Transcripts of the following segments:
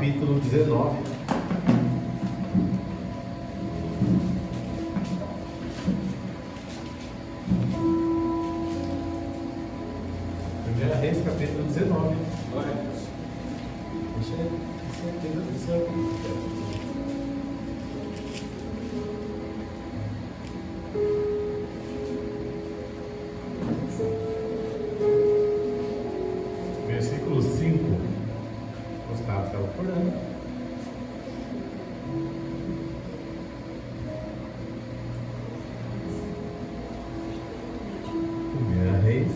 capítulo 19. Primeira Reis, capítulo 19. Glória a Deus. Versículo 5. Gustavo estava orando. Primeira Reis.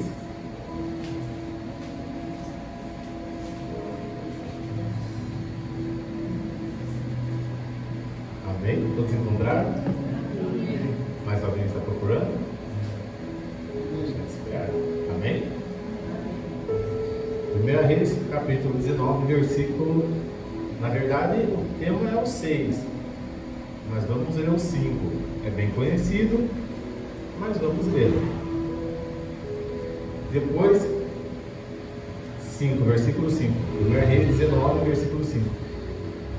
Amém? Todos encontraram? Mais alguém está procurando? Deixa eu esperar. Amém? Primeira Reis, capítulo 19, versículo... Na verdade, o tema é o 6. Mas vamos ler o 5. É bem conhecido, mas vamos ler. Depois, 5, versículo 5. Primeira Reis 19, versículo 5.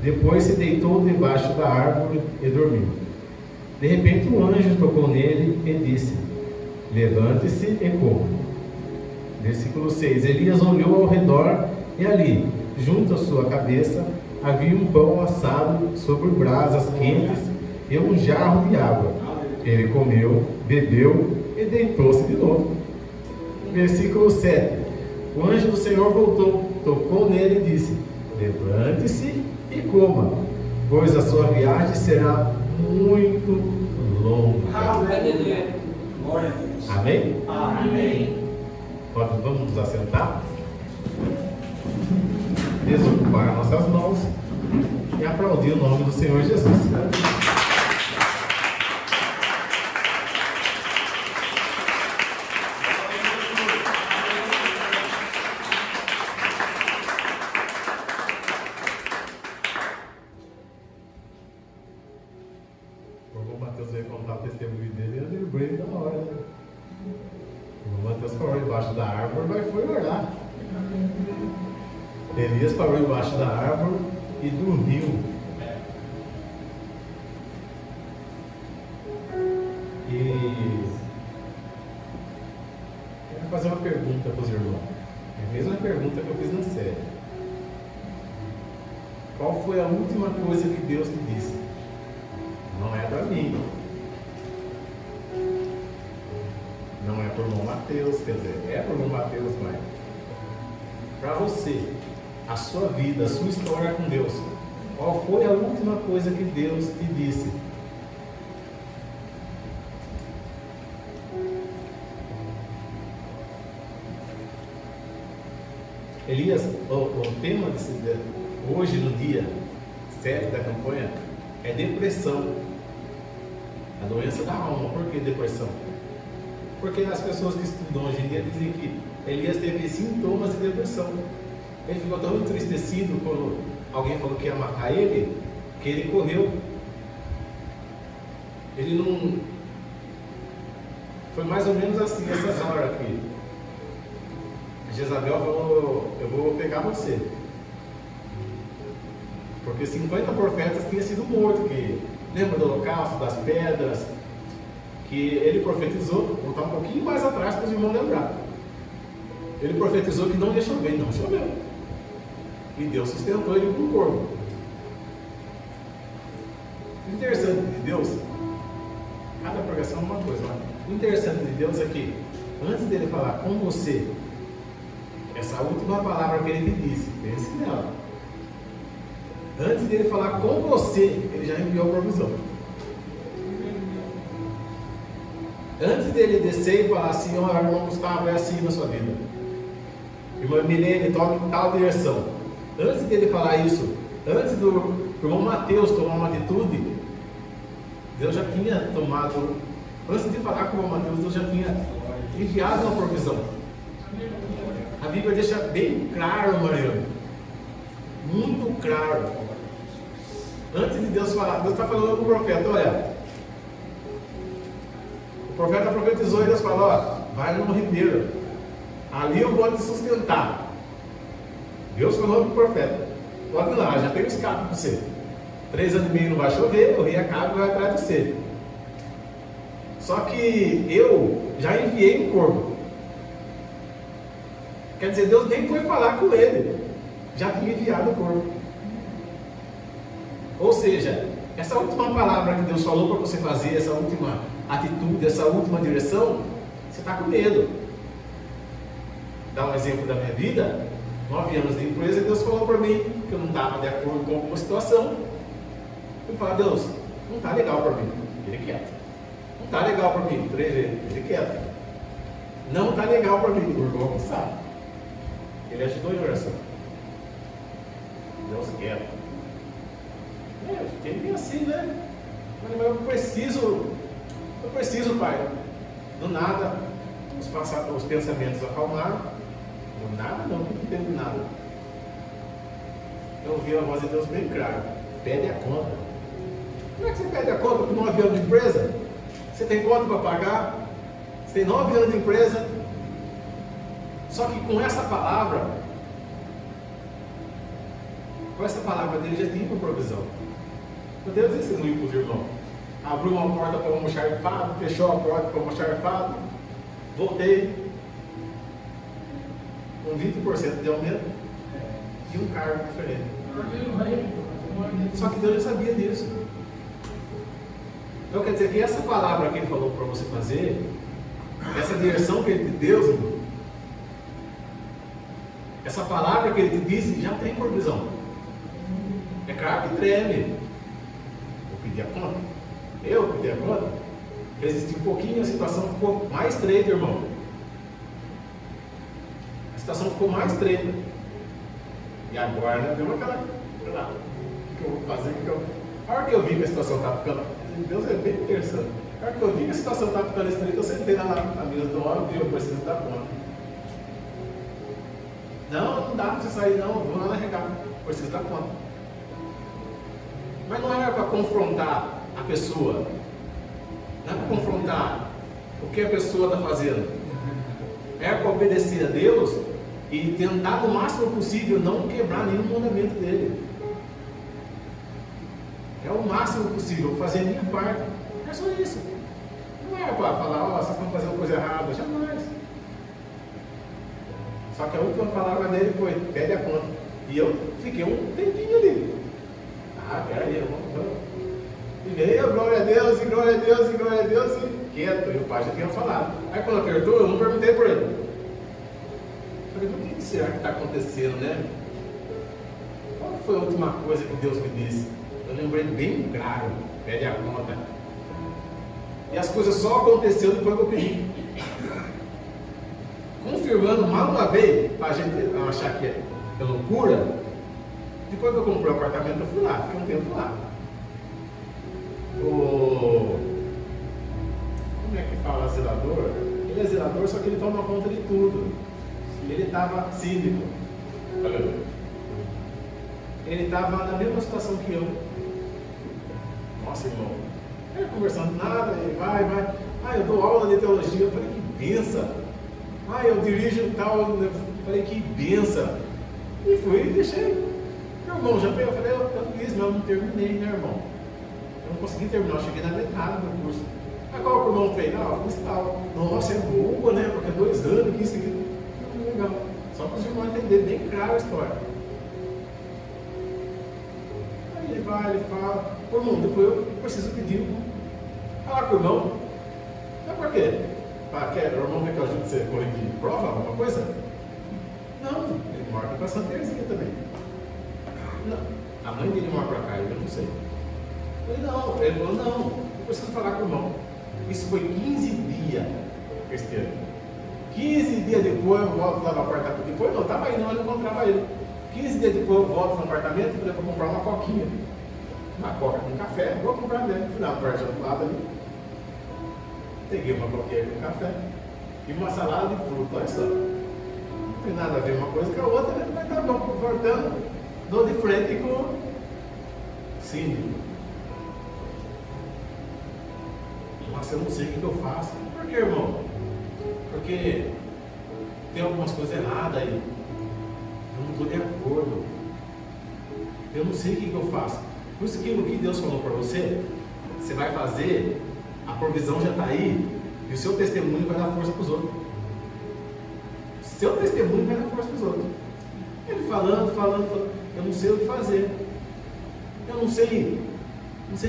Depois se deitou debaixo da árvore e dormiu. De repente um anjo tocou nele e disse: levante-se e coma. Versículo 6. Elias olhou ao redor e ali, junto à sua cabeça, havia um pão assado sobre brasas quentes e um jarro de água. Ele comeu, bebeu e deitou-se de novo. Versículo 7. O anjo do Senhor voltou, tocou nele e disse: levante-se e coma, pois a sua viagem será muito longa. Aleluia. Glória a Deus. Amém? Amém. Vamos nos assentar, desocupar nossas mãos e aplaudir o nome do Senhor Jesus. O Mateus veio contar o testemunho dele e eu lembrei da hora, né? O Mateus parou embaixo da árvore, mas foi orar. Elias parou embaixo da árvore e dormiu. E eu vou fazer uma pergunta para os irmãos. É a mesma pergunta que eu fiz na série. Qual foi a última coisa que Deus te disse? Não é para mim. Não é para o irmão Mateus, quer dizer, é para o irmão Mateus, mas para você, a sua vida, a sua história com Deus, qual foi a última coisa que Deus te disse? Elias, o tema hoje no dia 7 da campanha é depressão, a doença da alma. Por que depressão? Porque as pessoas que estudam hoje em dia dizem que Elias teve sintomas de depressão. Ele ficou tão entristecido quando alguém falou que ia matar ele, que ele correu. Ele não... Foi mais ou menos assim, essas horas aqui. Jezabel falou: eu vou pegar você. Porque 50 profetas tinham sido mortos. Que... Lembra do holocausto, das pedras? Que ele profetizou, vou voltar um pouquinho mais atrás para os irmãos lembrar. Ele profetizou que não ia chover, não choveu. E Deus sustentou ele com o corpo. O interessante de Deus, cada pregação é uma coisa, mas o interessante de Deus é que, antes dele falar com você, essa última palavra que ele te disse, pense nela. Antes dele falar com você, ele já enviou a provisão. Antes dele descer e falar assim: ó, irmão Gustavo, é assim na sua vida, irmã Milene, tome tal direção. Antes dele falar isso, antes do irmão Mateus tomar uma atitude, Deus já tinha tomado. Antes de falar com o irmão Mateus, Deus já tinha enviado uma provisão. A Bíblia deixa bem claro, Mariano, muito claro. Antes de Deus falar, Deus está falando com o profeta: olha, o profeta profetizou e Deus falou: ó, vai no ribeiro, ali eu vou te sustentar. Deus falou para o profeta. pode ir lá, já tem um escape para você. 3 anos e meio não vai chover, o rio acaba e vai atrás de você. Só que eu já enviei um corpo. Quer dizer, Deus nem foi falar com ele, já tinha enviado o corpo. Ou seja, essa última palavra que Deus falou para você fazer, essa última atitude, essa última direção, você está com medo. Dá um exemplo da minha vida. 9 anos de empresa, Deus falou para mim que eu não estava de acordo com alguma situação. Eu falei, Deus, não está legal para mim. Ele quieto. Não está legal para mim. 3 vezes. Ele quieto. Não está legal para mim. O irmão que sabe. Ele ajudou em oração. Deus quieto. Eu fiquei meio assim, né? Mas eu preciso, pai. Do nada, os pensamentos acalmaram. Do nada não entendo nada. Eu ouvi a voz de Deus bem clara. Pede a conta. Como é que você pede a conta com 9 anos de empresa? Você tem conta para pagar? Você tem 9 anos de empresa? Só que com essa palavra dele já tinha uma provisão. Deus ensinou para os irmãos. Abriu uma porta para um almoxarifado, fechou a porta para um almoxarifado. Voltei com 20% de aumento e um cargo diferente. Só que Deus já sabia disso. Então quer dizer que essa palavra que ele falou para você fazer, essa direção que ele te deu, essa palavra que ele te disse, já tem provisão. É claro que treme. Eu pedi a conta. Resisti um pouquinho, a situação ficou mais estreita, irmão. A situação ficou mais estreita. E agora, né, deu aquela. O que eu vou fazer? A hora que eu vi que a situação estava ficando. Deus é bem interessante. A hora que eu vi que a situação estava ficando estreita, eu sentei na mesa do homem e eu preciso dar conta. Não dá para você sair, não. Vou lá na regata. Preciso dar conta. Mas não era para confrontar a pessoa. Não é para confrontar o que a pessoa está fazendo. É para obedecer a Deus e tentar no máximo possível não quebrar nenhum mandamento dele. É o máximo possível, fazer a minha parte. É só isso. Não é para falar, vocês estão fazendo coisa errada, jamais. Só que a última palavra dele foi, pede a conta. E eu fiquei um tempinho ali. Peraí, vamos. E veio, glória a Deus, e glória a Deus, e glória a Deus, e quieto. E o pai já tinha falado. Aí quando apertou, eu não perguntei por ele. Falei, o que será que está acontecendo, né? Qual foi a última coisa que Deus me disse? Eu lembrei bem claro, pede a conta. E as coisas só aconteceram depois que eu pedi. Confirmando mal uma vez, para a gente não achar que é loucura. Depois que eu comprei o apartamento, eu fui lá, fiquei um tempo lá. Como é que fala zelador? Ele é zelador, só que ele toma conta de tudo. Ele estava síndico. Ele estava na mesma situação que eu. Nossa, irmão. Ele conversando nada, ele vai. Eu dou aula de teologia. Eu falei, que benção. Eu dirijo tal. Eu falei, que benção. E fui e deixei. Meu irmão, já veio, eu falei, eu fiz, mas eu não terminei, né, irmão? Eu não consegui terminar, eu cheguei na metade do curso. Mas qual que o irmão fez? Eu fiz tal. Nossa, é boa, né? Porque 2 anos, que isso aqui. Não, legal. Só para os irmãos entenderem bem claro a história. Aí ele vai, ele fala, irmão, depois eu preciso pedir. Falar com o irmão. Mas por quê? O irmão quer que eu ajude você a corrigir prova, alguma coisa? Não, ele mora para Santa Terezinha também. Não. A mãe dele mora para cá, eu não sei. Ele falou, não, eu preciso falar com o irmão. Isso foi 15 dias este ano. 15 dias depois eu volto lá no apartamento. Depois não, estava aí, não, eu não encontrava ele. 15 dias depois eu volto no apartamento e falei para comprar uma coquinha. Uma coca com café, vou comprar dentro. Fui na parte do lado ali. Peguei uma coquinha com café e uma salada de fruta, olha só. Não tem nada a ver uma coisa com a outra, né? Mas tá bom, voltando. Dou de frente com o síndico. Nossa, eu não sei o que eu faço. Por que, irmão? Porque tem algumas coisas erradas aí. Eu não estou de acordo. eu não sei o que eu faço. Por isso que o que Deus falou para você, você vai fazer, a provisão já está aí, e o seu testemunho vai dar força para os outros. Seu testemunho vai dar força para os outros. Ele falando, eu não sei o que fazer. Eu não sei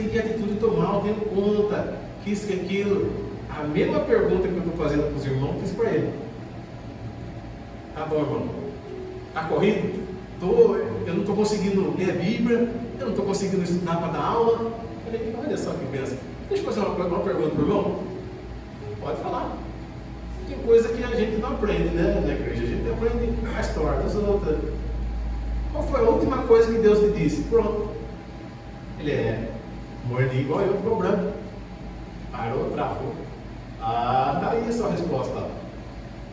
que atitude tomar, eu tenho conta, que isso, que aquilo. A mesma pergunta que eu estou fazendo para os irmãos, eu fiz para ele. Tá bom, irmão? Tá corrido? Eu não estou conseguindo ler a Bíblia, eu não estou conseguindo estudar para dar aula. Eu falei, olha só que pensa. Deixa eu fazer uma pergunta para o irmão. Pode falar. Tem coisa que a gente não aprende, né, na igreja? A gente aprende a história das outras. Qual foi a última coisa que Deus lhe disse? Pronto. Ele morninho igual eu, ficou branco. Parou, travou. Tá aí a sua resposta.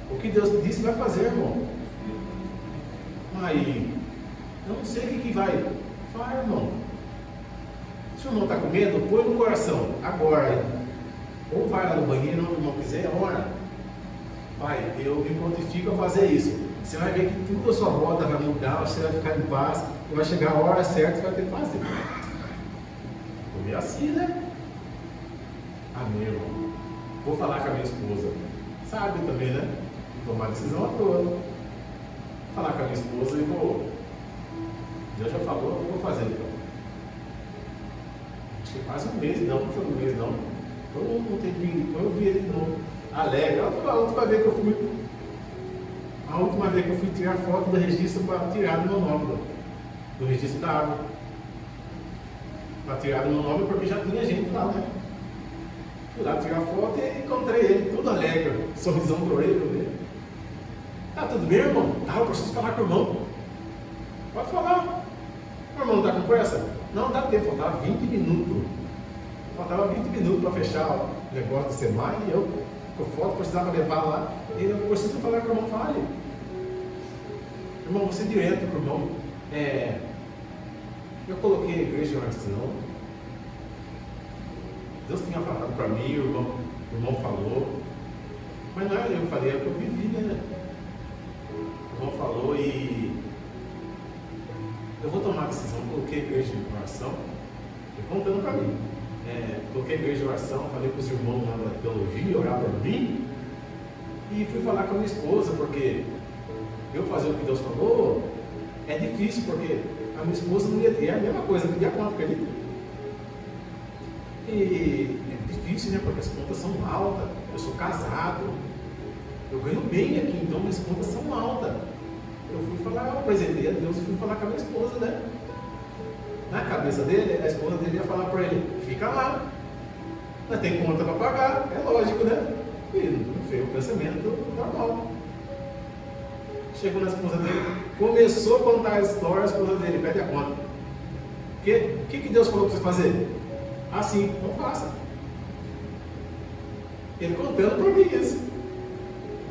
O que Deus te disse, vai fazer, irmão. Aí, eu não sei o que vai. Vai, irmão. Se o irmão está com medo, põe no coração. Agora. Ou vai lá no banheiro, onde o irmão quiser, ora. Pai, eu me prontifico a fazer isso. Você vai ver que tudo a sua roda vai mudar, você vai ficar em paz, e vai chegar a hora certa, você vai ter que fazer. Comer assim, né? Amém, irmão. Vou falar com a minha esposa. Sabe também, né? Tomar a decisão à toa. Vou falar com a minha esposa e vou. Deus já falou, eu vou fazer então. Acho que quase um mês, não foi um mês, não. Foi um tempinho depois, eu vi ele de novo. Alegre. A última vez que eu fui. A última vez que eu fui tirar foto do registro para tirar do meu nome, do registro da água. Para tirar do meu nome porque já tinha gente lá, né? Fui lá tirar foto e encontrei ele, tudo alegre, sorrisão do ele. Tá tudo bem, irmão? Eu preciso falar com o irmão. Pode falar. O irmão não está com pressa? Não, dá tempo, faltava 20 minutos. Faltava 20 minutos para fechar o negócio do SEMAI e eu, com foto, precisava levar lá. E eu preciso falar com o irmão, fale. Irmão, você direto com o irmão. Eu coloquei a igreja em oração. Deus tinha falado para mim, o irmão falou. Mas não é eu que falei, é o que eu vivi, né? O irmão falou e eu vou tomar a decisão. Coloquei a igreja em oração. E contando para mim. Coloquei a igreja em oração, falei para os irmãos lá da teologia, orar por mim. E fui falar com a minha esposa, porque eu fazer o que Deus falou é difícil, porque a minha esposa não ia ter a mesma coisa, pedir a conta para ele. E é difícil, né? Porque as contas são altas. Eu sou casado, eu ganho bem aqui, então minhas contas são altas. Eu fui falar, eu apresentei a Deus e fui falar com a minha esposa, né? Na cabeça dele, a esposa dele ia falar para ele: fica lá, não tem conta para pagar, é lógico, né? E não fez o pensamento normal. Chegou na esposa dele, começou a contar a história, a esposa dele pede a conta. O que Deus falou para você fazer? Assim, não faça. Ele contando para mim isso.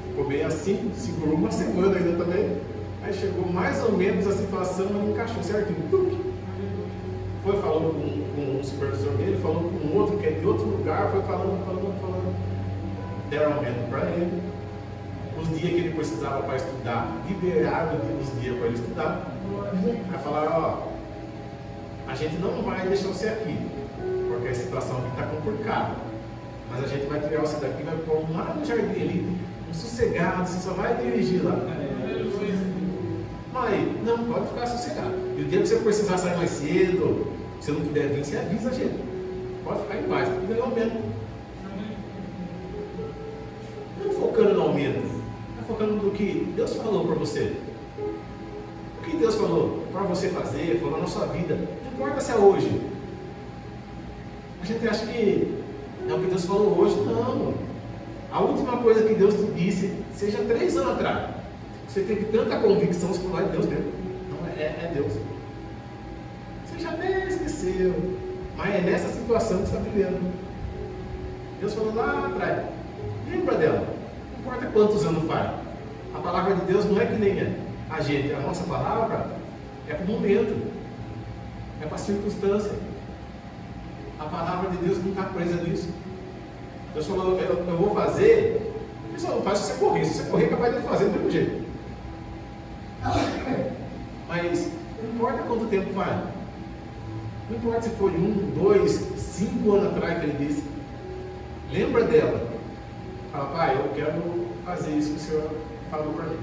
Ficou bem assim, segurou uma semana ainda também. Aí chegou mais ou menos a situação, ele encaixou certinho. Foi, falou com o supervisor dele, falou com um outro que é de outro lugar, foi falando. Deram aumento para ele. Os dias que ele precisava para estudar, liberaram os dias para ele estudar. Aí falaram: a gente não vai deixar você aqui, porque a situação aqui está complicada. Mas a gente vai tirar você daqui, vai pôr lá no jardim ali, um sossegado, você só vai dirigir lá. Mas não, pode ficar sossegado. E o dia que você precisar sair mais cedo, se não puder vir, você avisa a gente. Pode ficar em paz, e ganhar aumento. Não focando no aumento, mas focando no que Deus falou para você. O que Deus falou para você fazer, falou na sua vida, não importa se é hoje. A gente acha que é o que Deus falou hoje, não. A última coisa que Deus te disse, seja 3 anos atrás. Você teve tanta convicção, você falou: é Deus mesmo. Não, é Deus. Você já até esqueceu. Mas é nessa situação que você está vivendo. Deus falou lá atrás. Lembra dela. Não importa quantos anos faz. A palavra de Deus não é que nem a gente. A nossa palavra é para o momento. É para a circunstância. A palavra de Deus não está presa nisso. Deus falou: eu vou fazer. Ele só não faz se você correr. Se você correr, é capaz de fazer do mesmo jeito. Mas não importa quanto tempo vai. Não importa se foi 1, 2, 5 anos atrás que ele disse. Lembra dela. Fala, pai, eu quero fazer isso que o Senhor falou para mim.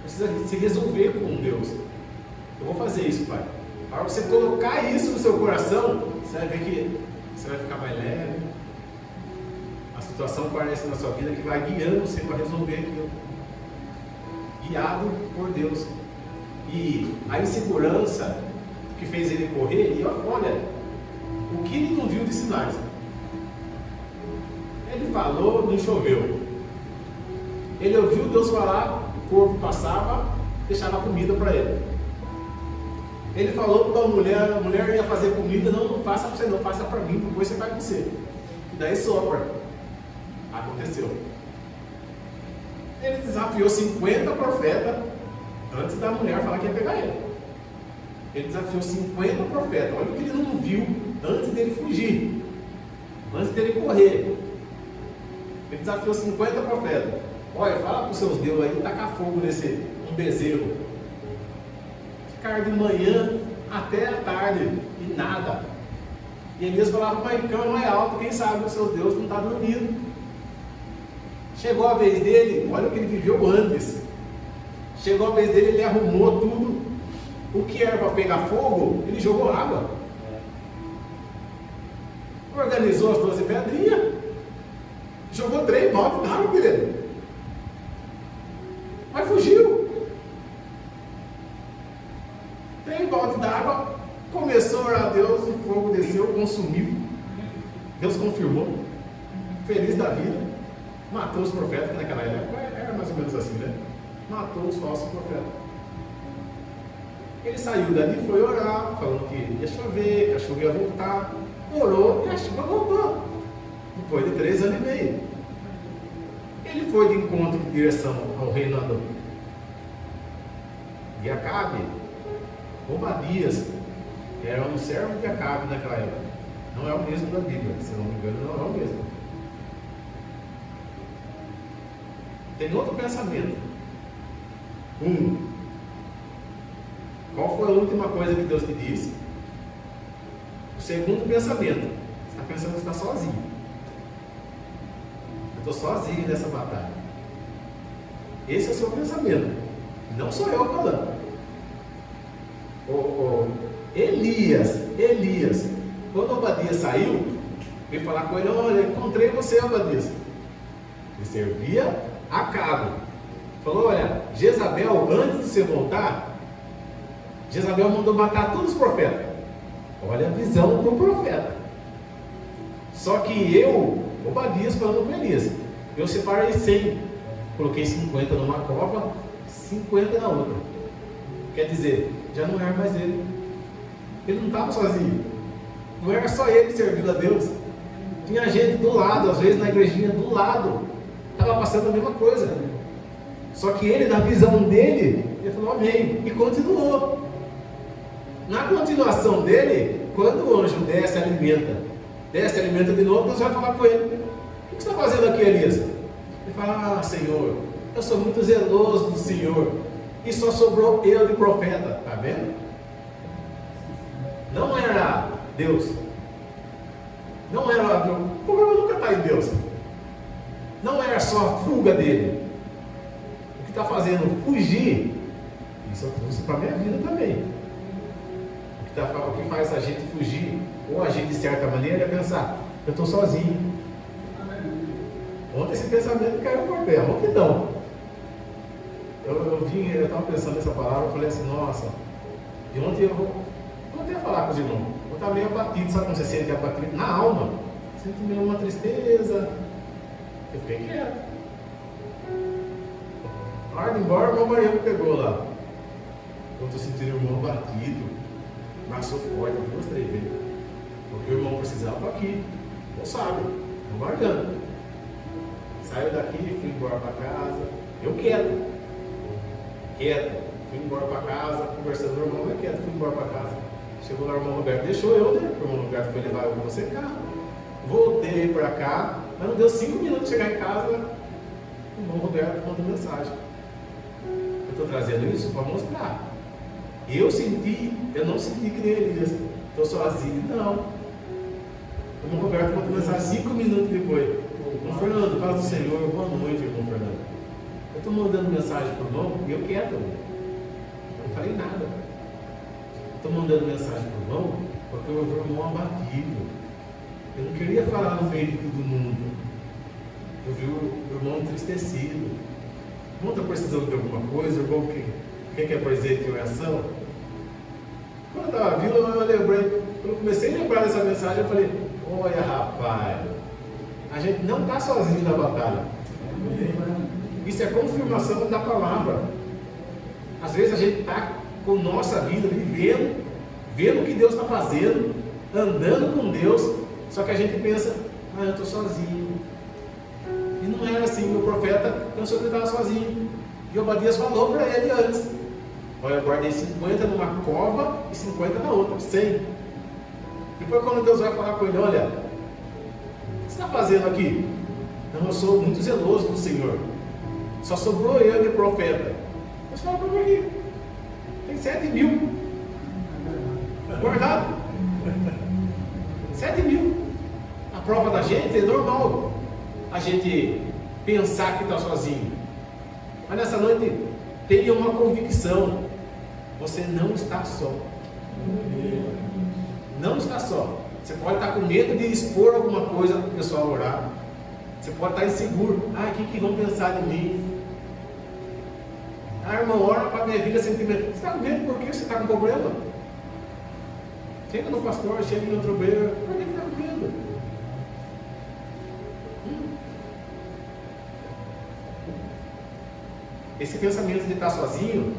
Precisa se resolver com Deus. Eu vou fazer isso, pai. Para você colocar isso no seu coração, você vai ver que você vai ficar mais leve. A situação aparece na sua vida que vai guiando você para resolver aquilo. Guiado por Deus. E a insegurança que fez ele correr, e olha, o que ele não viu de sinais? Ele falou, não choveu. Ele ouviu Deus falar, o corpo passava, deixava comida para ele. Ele falou para a mulher ia fazer comida, não faça para você não, faça para mim, depois você vai com você. E daí sopra. Aconteceu. Ele desafiou 50 profetas antes da mulher falar que ia pegar ele. Ele desafiou 50 profetas. Olha o que ele não viu antes dele fugir, antes dele correr. Ele desafiou 50 profetas. Olha, fala para os seus deuses aí, tacar fogo nesse bezerro. Ficar de manhã até a tarde e nada. E Elias falava para a cama mais alto, quem sabe os seus deuses não estão dormindo. Chegou a vez dele, olha o que ele viveu antes. Chegou a vez dele, ele arrumou tudo. O que era para pegar fogo, ele jogou água. Organizou as 12 pedrinhas. Jogou 3 baldes d'água, querido. Mas fugiu. 3 baldes d'água. Começou a orar a Deus, o fogo desceu, consumiu. Deus confirmou. Feliz da vida. Matou os profetas, que naquela época era mais ou menos assim, né? Matou os falsos profetas. Ele saiu dali e foi orar, falando que ia chover, que a chuva ia voltar. Orou e a chuva voltou. Depois de 3 anos e meio. Ele foi de encontro em direção ao reinador. E Acabe, Obadias, era um servo de Acabe naquela época. Não é o mesmo da Bíblia, se não me engano, não é o mesmo. Tem outro pensamento. Qual foi a última coisa que Deus te disse? O segundo pensamento. Você está pensando que está sozinho. Eu estou sozinho nessa batalha. Esse é o seu pensamento. Não sou eu falando. Elias, quando Obadias saiu, veio falar com ele: olha, encontrei você, Obadias. Ele servia Acabe. Falou: olha, Jezabel, antes de você voltar, Jezabel mandou matar todos os profetas. Olha a visão do profeta. Só que eu, Obadias, falando com Elias, eu separei 100, coloquei 50 numa cova, 50 na outra. Quer dizer, já não era mais ele. Ele não estava sozinho. Não era só ele servindo a Deus. Tinha gente do lado, às vezes na igrejinha do lado, estava passando a mesma coisa. Só que ele, na visão dele, ele falou amém, e continuou. Na continuação dele, quando o anjo desce e alimenta de novo, Deus vai falar com ele: o que você está fazendo aqui, Elias? Ele fala: ah, Senhor, eu sou muito zeloso do Senhor, e só sobrou eu de profeta. Está vendo? Não era Deus. Não era, o problema nunca está em Deus. Não era só a fuga dele. O que está fazendo fugir, isso eu trouxe para a minha vida também. O que faz a gente fugir ou agir de certa maneira é pensar: eu estou sozinho. Ontem esse pensamento caiu por terra, ontem não. Eu estava pensando nessa palavra, eu falei assim: nossa, e ontem eu vou até falar com os irmãos, eu estava meio abatido, sabe quando você sente abatido? Na alma, sinto meio uma tristeza. Eu fiquei quieto. Na hora de ir embora, o irmão Mariano pegou lá. Eu estou sentindo o irmão abatido, braço forte, 2, 3 vezes. Porque o irmão precisava, estou aqui. Não sabe, estou guardando. Saiu daqui, fui embora para casa. Eu quieto. Fui embora para casa, conversando com o irmão, quieto, fui embora para casa. Chegou lá o irmão Roberto, deixou eu, né? O irmão Roberto foi levar eu com você carro. Voltei para cá, mas não deu 5 minutos de chegar em casa. O irmão Roberto mandou mensagem. Eu estou trazendo isso para mostrar Eu não senti que nem Elias, estou sozinho, não. O irmão Roberto mandou mensagem 5 minutos depois. Irmão Fernando, paz do Senhor, boa noite, irmão Fernando. Eu estou mandando mensagem para o irmão e eu quieto. Eu não falei nada. Estou mandando mensagem para o irmão porque eu vi o irmão abatido. Eu não queria falar no meio de todo mundo. Eu vi o irmão entristecido. O irmão está precisando de alguma coisa? O irmão quer presente de oração? Quando eu estava vindo, eu lembrei. Quando eu comecei a lembrar dessa mensagem, eu falei: olha, rapaz, a gente não está sozinho na batalha. Isso é confirmação da palavra. Às vezes a gente está com nossa vida vendo o que Deus está fazendo, andando com Deus, só que a gente pensa: eu estou sozinho. E não era assim. O profeta pensou que ele estava sozinho. E Obadias falou para ele antes: olha, eu guardei 50 numa cova e 50 na outra, 100. Depois, quando Deus vai falar com ele: olha, o que você está fazendo aqui? Não, eu sou muito zeloso do Senhor. Só sobrou eu de profeta. Mas fala para mim aqui: tem 7.000 guardado. 7.000. A prova da gente é normal a gente pensar que está sozinho. Mas nessa noite tenha uma convicção: você não está só. Não está só. Você pode estar com medo de expor alguma coisa para o pessoal orar. Você pode estar inseguro: o que vão pensar de mim? Irmão, ora para a minha vida sentimental. Você está com medo porque você está com problema? Chega no pastor, chega em outro beiro. Por que está com medo? Esse pensamento de estar sozinho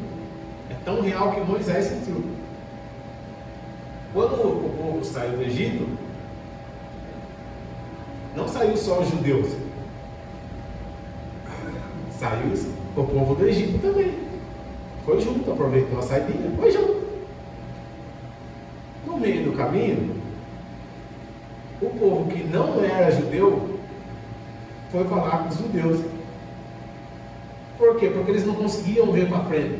é tão real que Moisés sentiu. Quando o povo saiu do Egito, não saiu só os judeus, saiu o povo do Egito também. Foi junto, aproveitou a saidinha, foi junto. No meio do caminho, o povo que não era judeu foi falar com os judeus. Por quê? Porque eles não conseguiam ver para frente.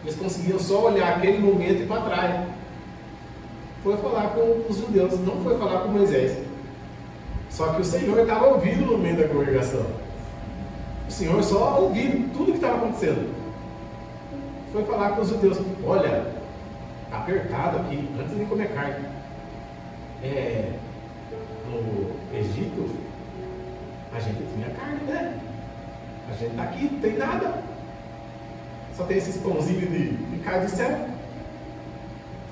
Eles conseguiam só olhar aquele momento e para trás. Foi falar com os judeus, não foi falar com Moisés. Só que o Senhor estava ouvindo no meio da congregação. O Senhor só ouviu tudo que estava acontecendo. Foi falar com os judeus: olha, está apertado aqui, antes de comer carne. No Egito, a gente tinha carne, né? A gente está aqui, não tem nada. Só tem esses pãozinhos de carne do céu.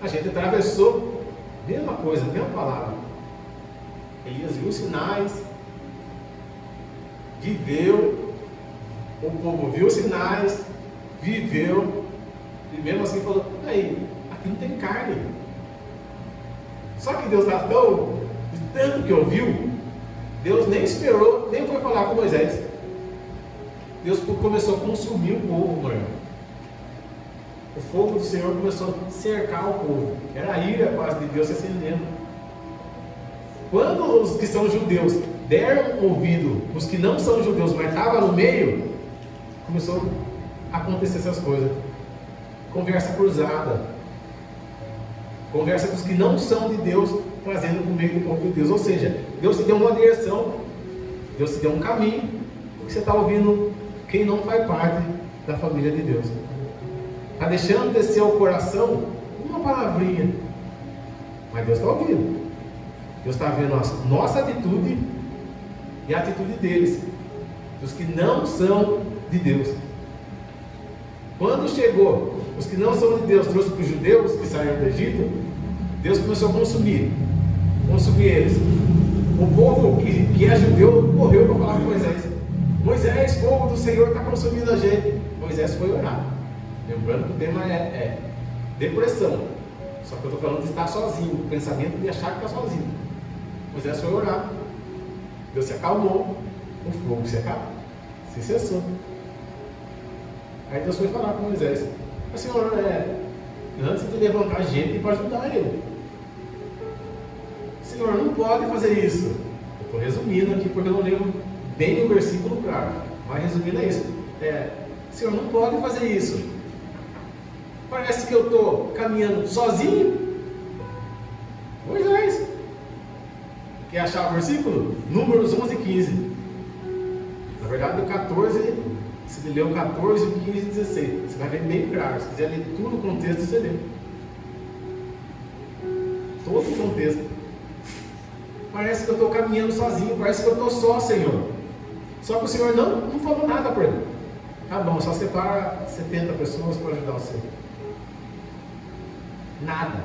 A gente atravessou, mesma coisa, mesma palavra. Elias viu sinais, viveu, o povo viu sinais, viveu, e mesmo assim falou: aí, aqui não tem carne. Só que Deus está de tanto que ouviu, Deus nem esperou, nem foi falar com Moisés. Deus começou a consumir o povo, meu irmão. O fogo do Senhor começou a cercar o povo. Era a ira quase de Deus se acendendo. Quando os que são judeus deram ouvido, os que não são judeus, mas estavam no meio, começou a acontecer essas coisas. Conversa cruzada. Conversa dos que não são de Deus, trazendo para o meio do povo de Deus. Ou seja, Deus te deu uma direção, Deus te deu um caminho, porque você está ouvindo quem não faz parte da família de Deus. Está deixando descer ao coração uma palavrinha, mas Deus está ouvindo. Deus está vendo a nossa atitude e a atitude deles, dos que não são de Deus. Quando chegou os que não são de Deus, trouxe para os judeus que saíram do Egito, Deus começou a consumir eles. O povo que é judeu correu para falar com Moisés: Moisés, fogo do Senhor está consumindo a gente. Moisés foi orar. Lembrando que o tema é depressão. Só que eu estou falando de estar sozinho, o pensamento de achar que está sozinho. Moisés foi orar. Deus se acalmou. O fogo se acabou. Se cessou. Aí Deus foi falar com Moisés: mas Senhor, antes de levantar gente para ajudar ele, Senhor, não pode fazer isso. Eu estou resumindo aqui porque eu não lembro bem o versículo claro. Mas resumindo é isso. Senhor, não pode fazer isso. Parece que eu estou caminhando sozinho. Moisés. Quer achar o versículo? Números 11 e 15. Na verdade, o 14, se lê o 14, o 15 e 16. Você vai ver bem claro. Se quiser ler tudo o contexto, você lê. Todo o contexto. Parece que eu estou caminhando sozinho. Parece que eu estou só, Senhor. Só que o Senhor não falou nada para ele. Tá bom, só separa 70 pessoas para ajudar o Senhor. Nada.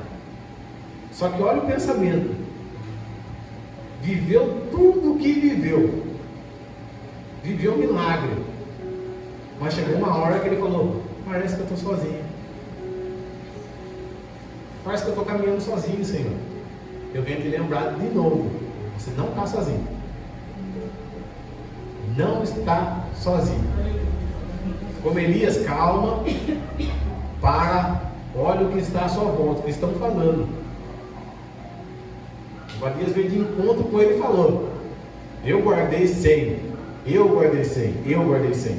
Só que olha o pensamento. Viveu tudo o que viveu. Viveu um milagre. Mas chegou uma hora que ele falou: parece que eu estou sozinho. Parece que eu estou caminhando sozinho, Senhor. Eu venho te lembrar de novo. Você não está sozinho. Não está sozinho. Como Elias, calma. Olha o que está à sua volta, o que estão falando. O Elias veio de encontro com ele e falou: eu guardei 100, eu guardei 100, eu guardei 100.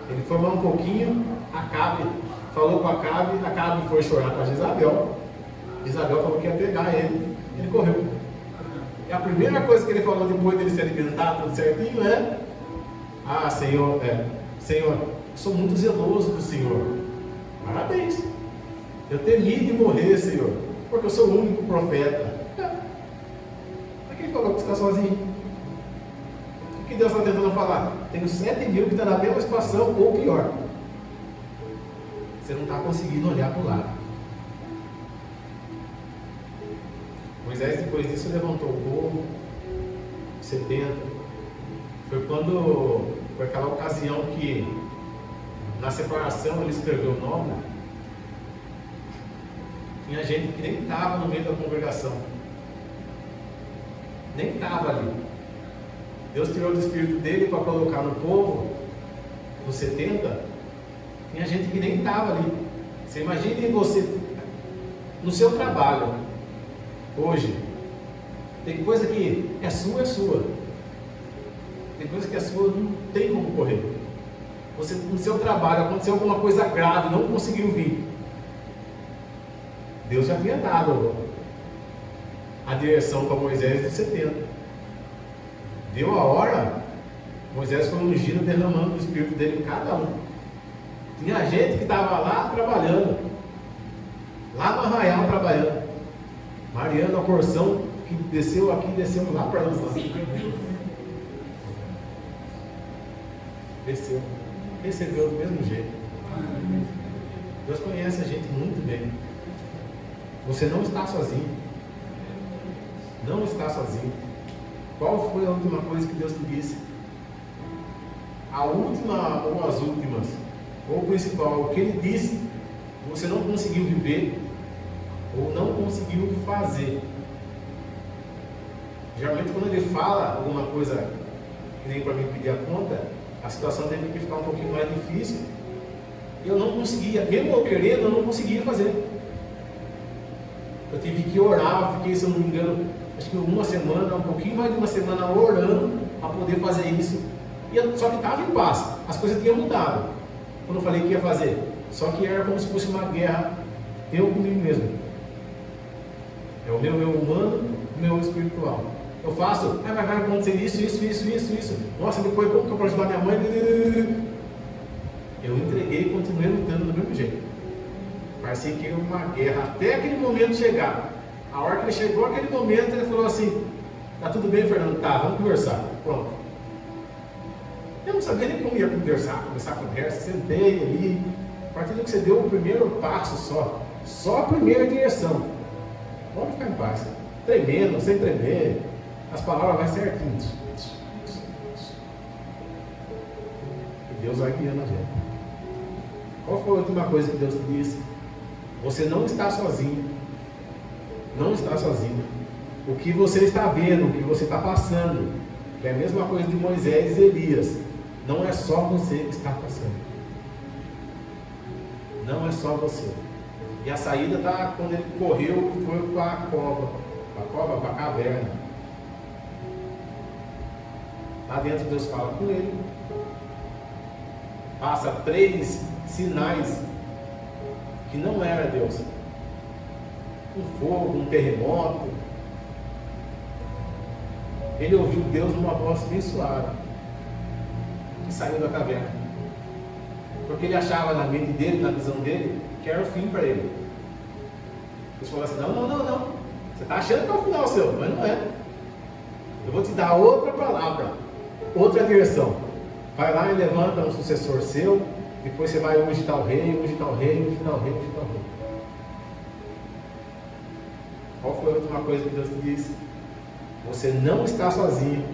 Ele foi lá um pouquinho, Acabe falou com Acabe foi chorar com a Jezabel. Jezabel falou que ia pegar ele correu. E a primeira coisa que ele falou depois dele se alimentar tudo certinho é: ah, Senhor, Senhor, sou muito zeloso do Senhor. Parabéns. Eu temi de morrer, Senhor, porque eu sou o único profeta. Mas quem falou que você está sozinho? O que Deus está tentando falar? Tenho 7 mil que estão na mesma situação ou pior. Você não está conseguindo olhar para o lado. Moisés, depois disso, levantou o povo, 70. Foi aquela ocasião que, na separação, ele escreveu o nome. Tinha gente que nem estava no meio da congregação. Nem estava ali. Deus tirou do espírito dele para colocar no povo, nos 70. Tinha gente que nem estava ali. Você imagine você, no seu trabalho, hoje, tem coisa que é sua. Tem coisa que é sua, não tem como correr. Você, no seu trabalho, aconteceu alguma coisa grave, não conseguiu vir. Deus já havia dado a direção para Moisés de 70. Deu a hora, Moisés foi ungido, derramando o espírito dele em cada um. Tinha gente que estava lá trabalhando, lá no arraial trabalhando. Mariana, a porção que desceu aqui, desceu lá para lá. Desceu. Recebeu do mesmo jeito. Deus conhece a gente muito bem. Você não está sozinho. Não está sozinho. Qual foi a última coisa que Deus te disse? A última ou as últimas? Ou o principal, o que Ele disse, você não conseguiu viver ou não conseguiu fazer. Geralmente quando Ele fala alguma coisa que nem para mim pedir a conta, a situação teve que ficar um pouquinho mais difícil. Eu não conseguia, mesmo eu querendo, eu não conseguia fazer. Eu tive que orar, fiquei, se eu não me engano, acho que uma semana, um pouquinho mais de uma semana orando para poder fazer isso. Só que estava em paz, as coisas tinham mudado. Quando eu falei que ia fazer, só que era como se fosse uma guerra, eu comigo mesmo. É o meu humano, o meu espiritual. Eu faço, vai acontecer isso. Nossa, depois como que eu posso ajudar minha mãe? Eu entreguei e continuei lutando do mesmo jeito. Parecia que era uma guerra, até aquele momento chegar. A hora que ele chegou, aquele momento, ele falou assim: tá tudo bem, Fernando? Tá, vamos conversar. Pronto. Eu não sabia nem como ia começar a conversa. Sentei ali. A partir do que você deu o primeiro passo só a primeira direção. Pode ficar em paz. Tremendo, sem tremer. As palavras vão certinho. E Deus vai guiando a gente. Qual foi a última coisa que Deus te disse? Você não está sozinho. Não está sozinho. O que você está vendo, o que você está passando, que é a mesma coisa de Moisés e Elias, não é só você que está passando. Não é só você. E a saída está quando ele correu, foi para a cova. Para a caverna. Lá dentro Deus fala com ele. Passa 3 sinais que não era Deus. Um fogo, um terremoto. Ele ouviu Deus numa voz bem suave e saiu da caverna. Porque ele achava na mente dele, na visão dele, que era o fim para ele. Deus falou assim: não. Você está achando que é o final seu, mas não é. Eu vou te dar outra palavra, outra direção. Vai lá e levanta um sucessor seu. Depois você vai unge tal rei, unge tal rei, unge tal rei, unge tal rei. Qual foi a última coisa que Deus te disse? Você não está sozinho.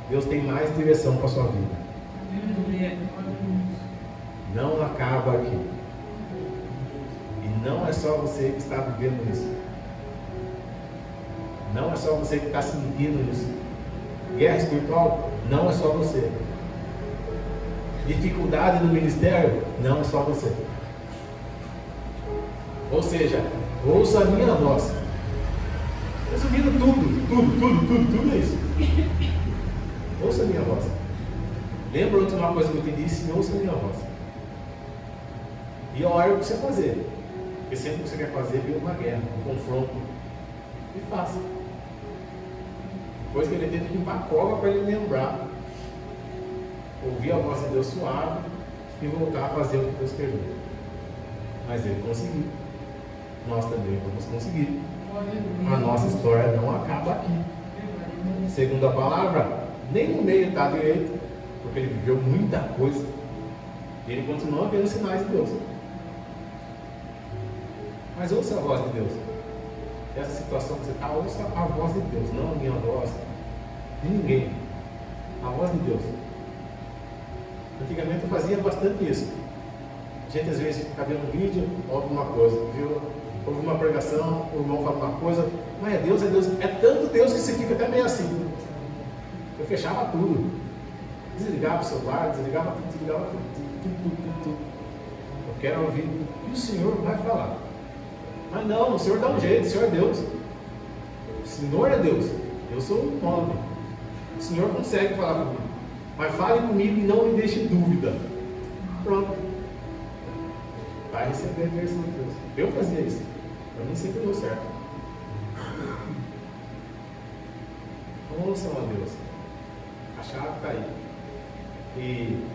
Deus tem mais direção para a sua vida. Não acaba aqui. E não é só você que está vivendo isso. Não é só você que está sentindo isso. Guerra espiritual não é só você. Dificuldade no ministério não é só você. Ou seja, ouça a minha voz. Resumindo tudo é isso. Ouça a minha voz. Lembra a última coisa que eu te disse? Ouça a minha voz. E olha o que você fazer. Porque sempre que você quer fazer, vem uma guerra, um confronto. E faça. Depois que ele teve que limpar a cova para ele lembrar, ouvir a voz de Deus suave e voltar a fazer o que Deus queria. Mas ele conseguiu. Nós também vamos conseguir. A nossa história não acaba aqui. Segundo a palavra, nem no meio está direito, porque ele viveu muita coisa. E ele continua vendo sinais de Deus. Mas ouça a voz de Deus. Essa situação que você está, ouça a voz de Deus, não a minha voz, de ninguém. A voz de Deus. Antigamente eu fazia bastante isso. A gente às vezes fica vendo um vídeo, ouve uma coisa, viu? Ouve uma pregação, o irmão fala uma coisa, mas é Deus. É tanto Deus que você fica até meio assim. Eu fechava tudo. Desligava o celular, desligava tudo. Eu quero ouvir o que o Senhor vai falar. Mas não, o Senhor dá um jeito, o Senhor é Deus. O Senhor é Deus. Eu sou um homem. O Senhor consegue falar comigo. Mas fale comigo e não me deixe dúvida. Pronto. Vai receber a direção de Deus. Eu fazia isso. Para mim sempre deu certo. Então ouçam a Deus. A chave está aí. E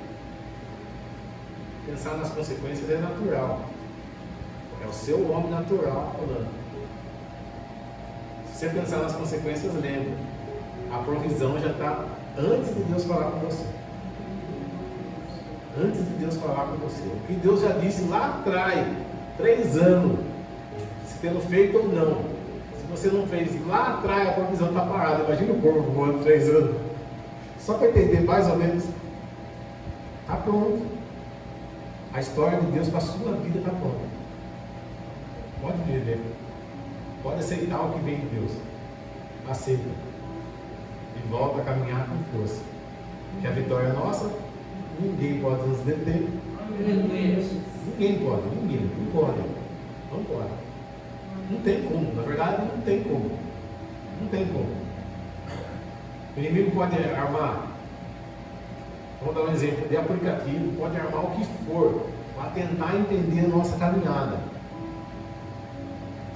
pensar nas consequências é natural. É o seu homem natural falando. Se você pensar nas consequências, lembre. A provisão já está antes de Deus falar com você. Antes de Deus falar com você. O que Deus já disse lá atrás, 3 anos, se tendo feito ou não. Se você não fez lá atrás, a provisão está parada. Imagina o povo voando 3 anos. Só para entender mais ou menos. Está pronto. A história de Deus para a sua vida está pronta. Pode viver. Pode aceitar o que vem de Deus. Aceita. E volta a caminhar com força. Que a vitória é nossa. Ninguém pode nos deter. Ninguém pode. Não pode. Não tem como. Na verdade, não tem como. Não tem como. O inimigo pode armar. Vamos dar um exemplo de aplicativo. Pode armar o que for para tentar entender a nossa caminhada.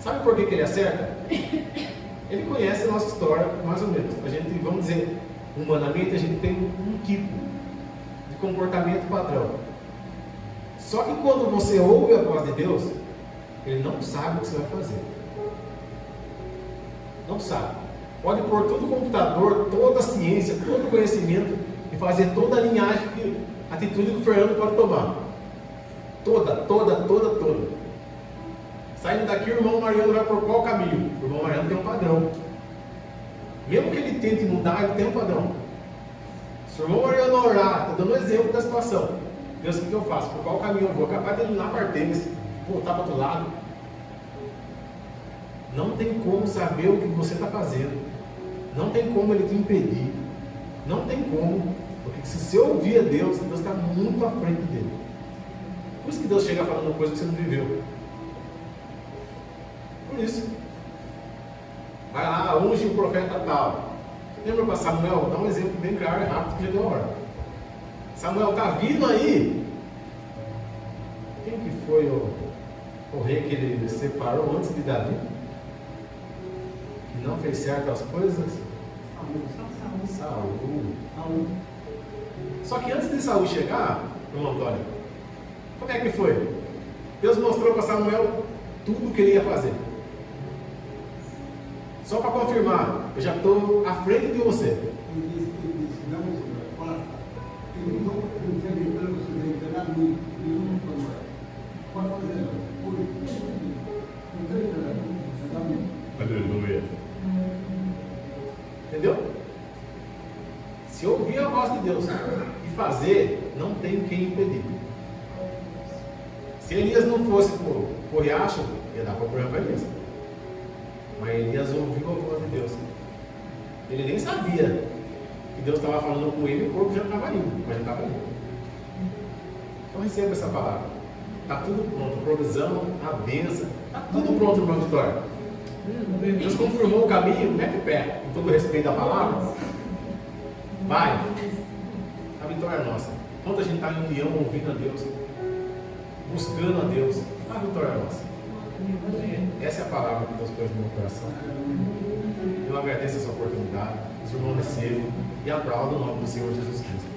Sabe por que ele acerta? Ele conhece a nossa história, mais ou menos. A gente, vamos dizer, humanamente, a gente tem um tipo de comportamento padrão. Só que quando você ouve a voz de Deus, ele não sabe o que você vai fazer. Não sabe. Pode pôr todo o computador, toda a ciência, todo o conhecimento e fazer toda a linhagem, a atitude que o Fernando pode tomar. Toda. Saindo daqui, o irmão Mariano vai por qual caminho? O irmão Mariano tem um padrão. Mesmo que ele tente mudar, ele tem um padrão. Se o irmão Mariano orar, estou dando um exemplo da situação. Deus, o que eu faço? Por qual caminho eu vou? Capaz de eliminar Artemis, voltar para outro lado. Não tem como saber o que você está fazendo. Não tem como ele te impedir. Não tem como. Porque se você ouvir a Deus, Deus está muito à frente dele. Por isso que Deus chega falando coisa que você não viveu. Por isso. Vai lá, unge o profeta tal. Lembra para Samuel? Vou dar um exemplo bem claro e rápido que já deu a hora. Samuel está vindo aí. foi o rei que ele separou antes de Davi? Que não fez certas coisas? Saul. Só que antes de Saul chegar, irmão Antônio, como é que foi? Deus mostrou para Samuel tudo o que ele ia fazer. Só para confirmar, eu já estou à frente de você. Ele disse, não, fala. Ele não tinha visto para você entrar muito. Ele não falou. Pode fazer, não tem nada. Aleluia. Entendeu? Se ouvir a voz de Deus e fazer, não tem quem impedir. Se Elias não fosse por riacho, ia dar problema para Elias. Mas Elias ouviu a voz de Deus. Ele nem sabia que Deus estava falando com ele e o corpo já estava indo, mas já estava indo. Então receba essa palavra. Está tudo pronto, provisão, a bênção, está tudo pronto para a vitória. Deus confirmou o caminho, mete o pé, com todo o respeito à palavra. Vai, a vitória é nossa. Quando a gente está em união, ouvindo a Deus, buscando a Deus, a vitória é nossa. Essa é a palavra que Deus pôs no meu coração. Eu agradeço essa oportunidade, os irmãos recebam e aplaudam o nome do Senhor Jesus Cristo.